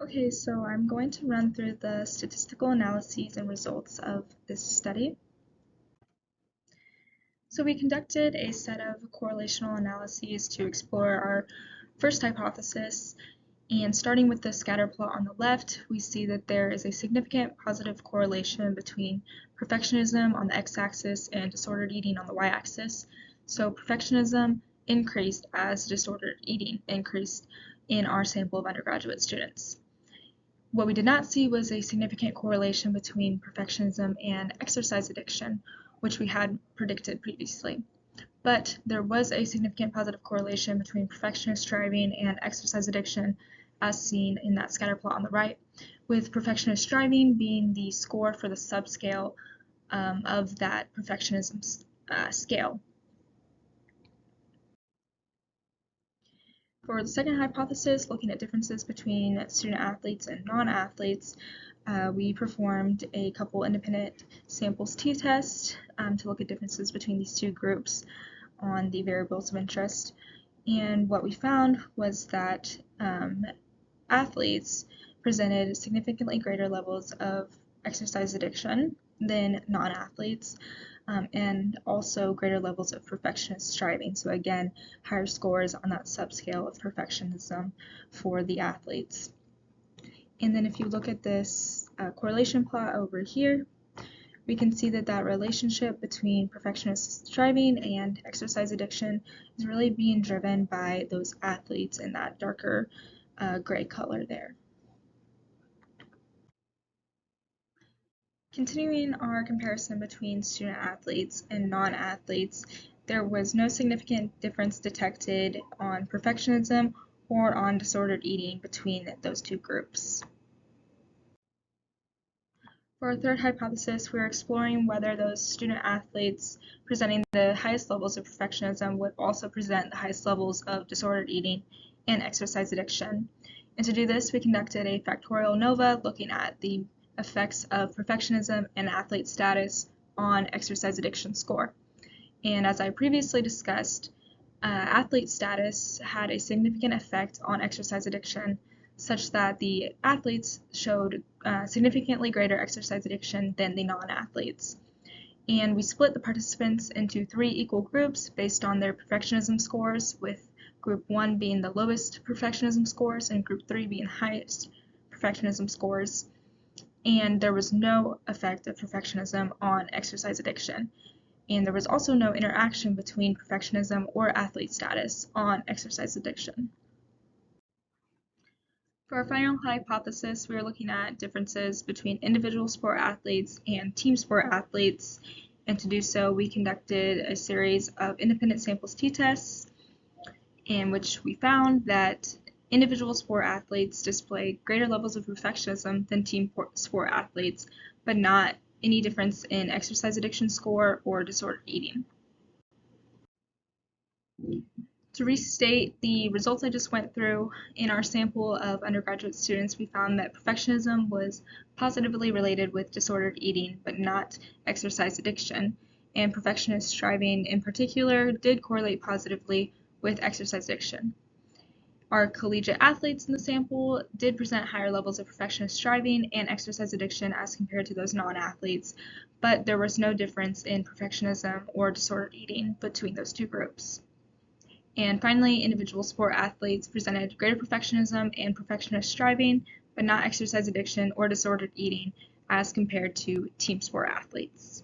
Okay, so I'm going to run through the statistical analyses and results of this study. So we conducted a set of correlational analyses to explore our first hypothesis, and starting with the scatter plot on the left, we see that there is a significant positive correlation between perfectionism on the x-axis and disordered eating on the y-axis. So perfectionism increased as disordered eating increased in our sample of undergraduate students. What we did not see was a significant correlation between perfectionism and exercise addiction, which we had predicted previously. But there was a significant positive correlation between perfectionist striving and exercise addiction, as seen in that scatter plot on the right, with perfectionist striving being the score for the subscale of that perfectionism scale. For the second hypothesis, looking at differences between student athletes and non-athletes, we performed a couple independent samples t-tests to look at differences between these two groups on the variables of interest. And what we found was that athletes presented significantly greater levels of exercise addiction than non-athletes, and also greater levels of perfectionist striving. So again, higher scores on that subscale of perfectionism for the athletes. And then if you look at this correlation plot over here, we can see that that relationship between perfectionist striving and exercise addiction is really being driven by those athletes in that darker gray color there. Continuing our comparison between student athletes and non-athletes, there was no significant difference detected on perfectionism or on disordered eating between those two groups. For our third hypothesis, we are exploring whether those student athletes presenting the highest levels of perfectionism would also present the highest levels of disordered eating and exercise addiction. And to do this, we conducted a factorial ANOVA looking at the effects of perfectionism and athlete status on exercise addiction score. And as I previously discussed, athlete status had a significant effect on exercise addiction, such that the athletes showed significantly greater exercise addiction than the non-athletes. And we split the participants into 3 equal groups based on their perfectionism scores, with group 1 being the lowest perfectionism scores and group 3 being highest perfectionism scores. And there was no effect of perfectionism on exercise addiction. And there was also no interaction between perfectionism or athlete status on exercise addiction. For our final hypothesis, we are looking at differences between individual sport athletes and team sport athletes. And to do so, we conducted a series of independent samples t-tests in which we found that individual sport athletes display greater levels of perfectionism than team sport athletes, but not any difference in exercise addiction score or disordered eating. To restate the results I just went through, in our sample of undergraduate students, we found that perfectionism was positively related with disordered eating, but not exercise addiction. And perfectionist striving in particular did correlate positively with exercise addiction. Our collegiate athletes in the sample did present higher levels of perfectionist striving and exercise addiction as compared to those non-athletes, but there was no difference in perfectionism or disordered eating between those two groups. And finally, individual sport athletes presented greater perfectionism and perfectionist striving, but not exercise addiction or disordered eating as compared to team sport athletes.